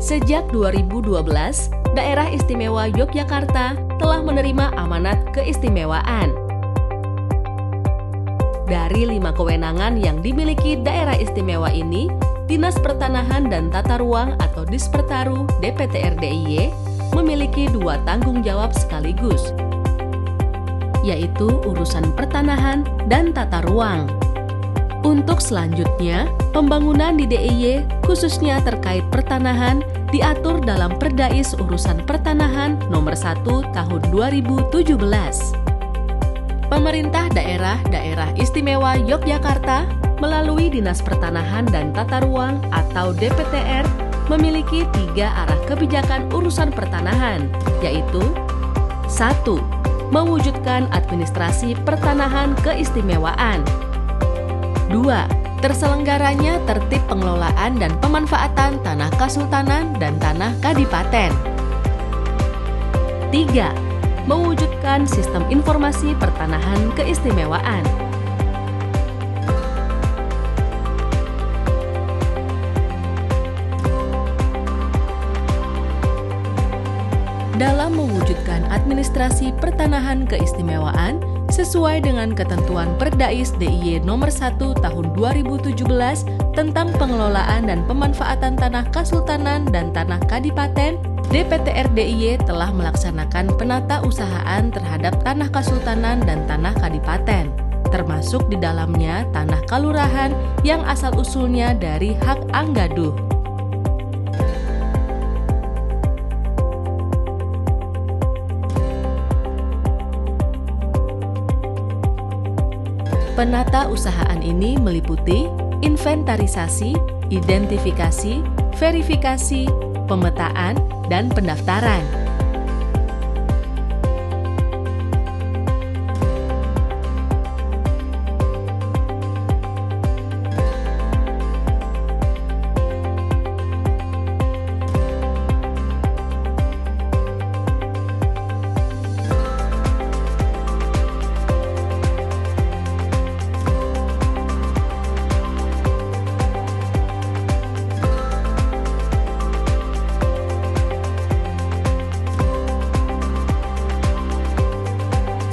Sejak 2012, Daerah Istimewa Yogyakarta telah menerima amanat keistimewaan. Dari 5 kewenangan yang dimiliki Daerah Istimewa ini, Dinas Pertanahan dan Tata Ruang atau Dispertaru DPTR DIY memiliki 2 tanggung jawab sekaligus, yaitu urusan pertanahan dan tata ruang. Untuk selanjutnya, pembangunan di DIY khususnya terkait pertanahan diatur dalam Perdais Urusan Pertanahan Nomor 1 Tahun 2017. Pemerintah Daerah Istimewa Yogyakarta melalui Dinas Pertanahan dan Tata Ruang atau DPTR memiliki 3 arah kebijakan urusan pertanahan, yaitu 1. Mewujudkan administrasi pertanahan keistimewaan. 2. Terselenggaranya tertib pengelolaan dan pemanfaatan tanah kasultanan dan tanah kadipaten. 3. Mewujudkan sistem informasi pertanahan keistimewaan. Dalam mewujudkan administrasi pertanahan keistimewaan sesuai dengan ketentuan Perdais DIY Nomor 1 Tahun 2017 tentang pengelolaan dan pemanfaatan tanah kasultanan dan tanah kadipaten, DPTR DIY telah melaksanakan penatausahaan terhadap tanah kasultanan dan tanah kadipaten, termasuk di dalamnya tanah kalurahan yang asal-usulnya dari hak anggaduh. Penatausahaan ini meliputi inventarisasi, identifikasi, verifikasi, pemetaan, dan pendaftaran.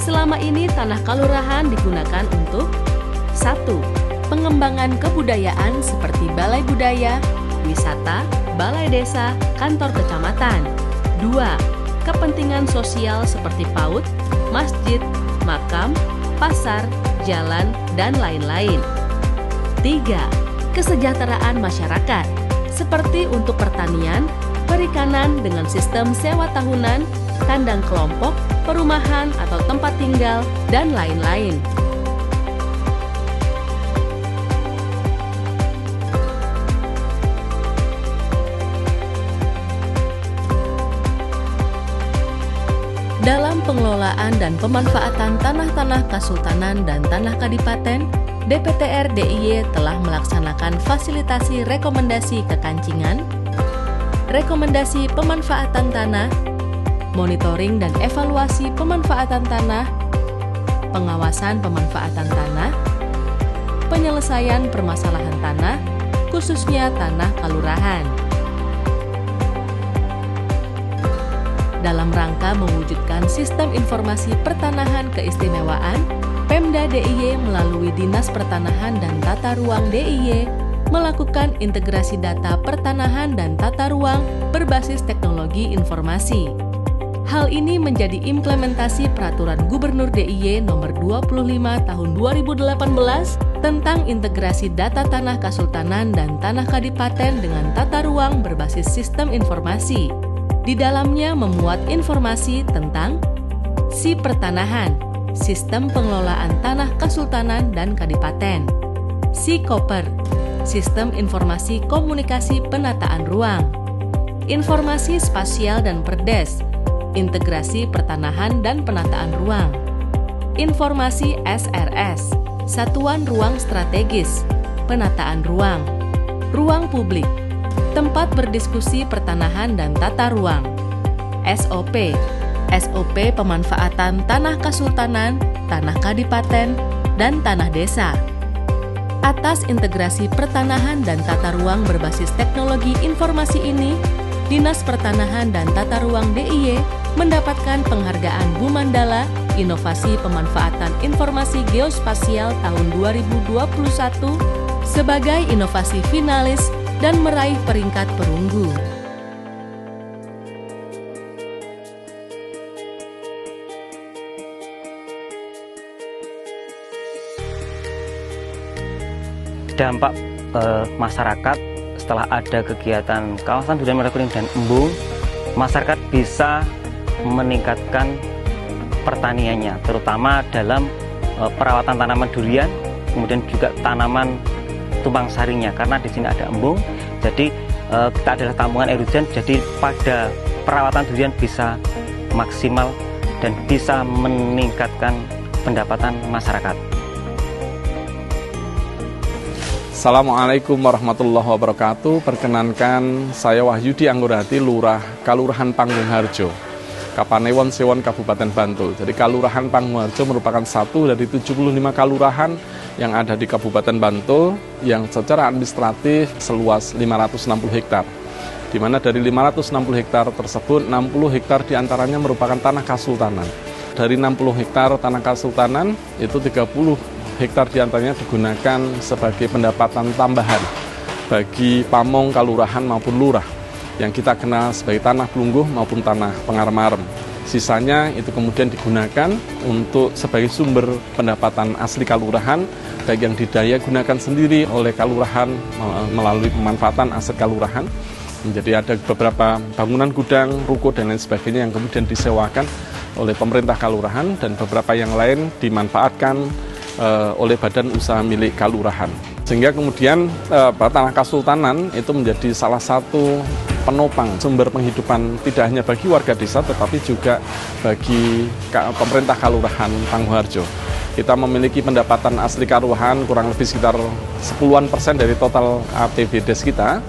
Selama ini tanah kalurahan digunakan untuk 1. Pengembangan kebudayaan seperti balai budaya, wisata, balai desa, kantor kecamatan. 2. Kepentingan sosial seperti PAUD, masjid, makam, pasar, jalan, dan lain-lain. 3. Kesejahteraan masyarakat seperti untuk pertanian, perikanan dengan sistem sewa tahunan, kandang kelompok, perumahan atau tempat tinggal, dan lain-lain. Dalam pengelolaan dan pemanfaatan tanah-tanah kasultanan dan tanah kadipaten, DPTR DIY telah melaksanakan fasilitasi rekomendasi kekancingan, rekomendasi pemanfaatan tanah, monitoring dan evaluasi pemanfaatan tanah, pengawasan pemanfaatan tanah, penyelesaian permasalahan tanah, khususnya tanah kalurahan. Dalam rangka mewujudkan sistem informasi pertanahan keistimewaan, Pemda DIY melalui Dinas Pertanahan dan Tata Ruang DIY melakukan integrasi data pertanahan dan tata ruang berbasis teknologi informasi. Hal ini menjadi implementasi Peraturan Gubernur DIY Nomor 25 Tahun 2018 tentang integrasi data tanah kasultanan dan tanah kadipaten dengan tata ruang berbasis sistem informasi. Di dalamnya memuat informasi tentang SI Pertanahan, Sistem Pengelolaan Tanah Kasultanan dan Kadipaten, SI Koper, Sistem Informasi Komunikasi Penataan Ruang, Informasi Spasial dan Perdes, Integrasi Pertanahan dan Penataan Ruang, Informasi SRS, Satuan Ruang Strategis, Penataan Ruang, Ruang Publik, Tempat Berdiskusi Pertanahan dan Tata Ruang, SOP, SOP Pemanfaatan Tanah Kasultanan, Tanah Kadipaten, dan Tanah Desa. Atas integrasi pertanahan dan tata ruang berbasis teknologi informasi ini, Dinas Pertanahan dan Tata Ruang DIY mendapatkan penghargaan Bu Mandala Inovasi Pemanfaatan Informasi Geospasial tahun 2021 sebagai inovasi finalis dan meraih peringkat perunggu. Dampak masyarakat setelah ada kegiatan kawasan durian merah kuning dan embung, masyarakat bisa meningkatkan pertaniannya, terutama dalam perawatan tanaman durian, kemudian juga tanaman tumpang sarinya, karena di sini ada embung, jadi kita adalah tampungan air hujan, jadi pada perawatan durian bisa maksimal dan bisa meningkatkan pendapatan masyarakat. Assalamualaikum warahmatullahi wabarakatuh. Perkenankan saya Wahyudi Anggurahati, Lurah Kalurahan Panggung-Harjo, Kapanewon Sewon, Kabupaten Bantul. Jadi Kalurahan Panggung-Harjo merupakan satu dari 75 kalurahan yang ada di Kabupaten Bantul yang secara administratif seluas 560 hektar. Di mana dari 560 hektar tersebut 60 hektar diantaranya merupakan tanah kasultanan. Dari 60 hektar tanah kasultanan itu 30 hektar diantaranya digunakan sebagai pendapatan tambahan bagi pamong, kalurahan maupun lurah yang kita kenal sebagai tanah pelungguh maupun tanah pengarem-arem. Sisanya itu kemudian digunakan untuk sebagai sumber pendapatan asli kalurahan, baik yang didaya gunakan sendiri oleh kalurahan melalui pemanfaatan aset kalurahan. Jadi ada beberapa bangunan gudang, ruko dan lain sebagainya yang kemudian disewakan oleh pemerintah kalurahan, dan beberapa yang lain dimanfaatkan oleh badan usaha milik kalurahan. Sehingga kemudian tanah kasultanan itu menjadi salah satu penopang sumber penghidupan tidak hanya bagi warga desa tetapi juga bagi pemerintah Kalurahan Panggung-Harjo. Kita memiliki pendapatan asli kalurahan kurang lebih sekitar 10% dari total APBD kita,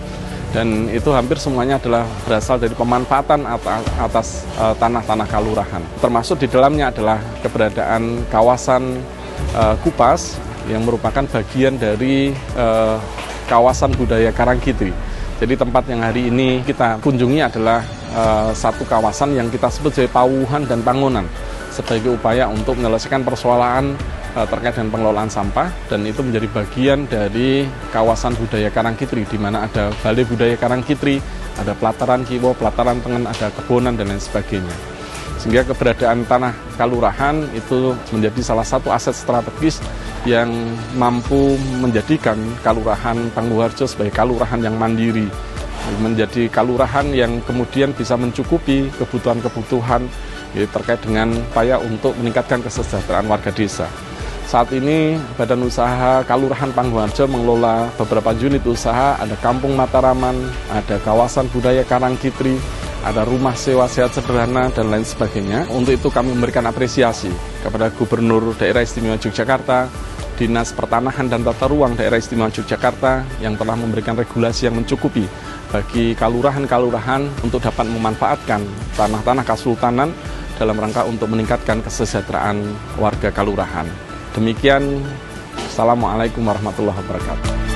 dan itu hampir semuanya adalah berasal dari pemanfaatan atas tanah-tanah kalurahan. Termasuk di dalamnya adalah keberadaan kawasan Kupas yang merupakan bagian dari kawasan budaya Karangkitri. Jadi tempat yang hari ini kita kunjungi adalah satu kawasan yang kita sebut sebagai Pawuhan dan Pangonan sebagai upaya untuk menyelesaikan persoalan terkait dengan pengelolaan sampah, dan itu menjadi bagian dari kawasan budaya Karangkitri di mana ada Balai Budaya Karangkitri, ada pelataran Kiwo, pelataran Tengen, ada kebonan dan lain sebagainya. Sehingga keberadaan tanah kalurahan itu menjadi salah satu aset strategis yang mampu menjadikan Kalurahan Panggung-Harjo sebagai kalurahan yang mandiri, menjadi kalurahan yang kemudian bisa mencukupi kebutuhan-kebutuhan terkait dengan upaya untuk meningkatkan kesejahteraan warga desa. Saat ini Badan Usaha Kalurahan Panggung-Harjo mengelola beberapa unit usaha, ada Kampung Mataraman, ada kawasan budaya Karangkitri, ada rumah sewa sehat sederhana dan lain sebagainya. Untuk itu kami memberikan apresiasi kepada Gubernur Daerah Istimewa Yogyakarta, Dinas Pertanahan dan Tata Ruang Daerah Istimewa Yogyakarta yang telah memberikan regulasi yang mencukupi bagi kalurahan-kalurahan untuk dapat memanfaatkan tanah-tanah kasultanan dalam rangka untuk meningkatkan kesejahteraan warga kalurahan. Demikian, Assalamualaikum warahmatullahi wabarakatuh.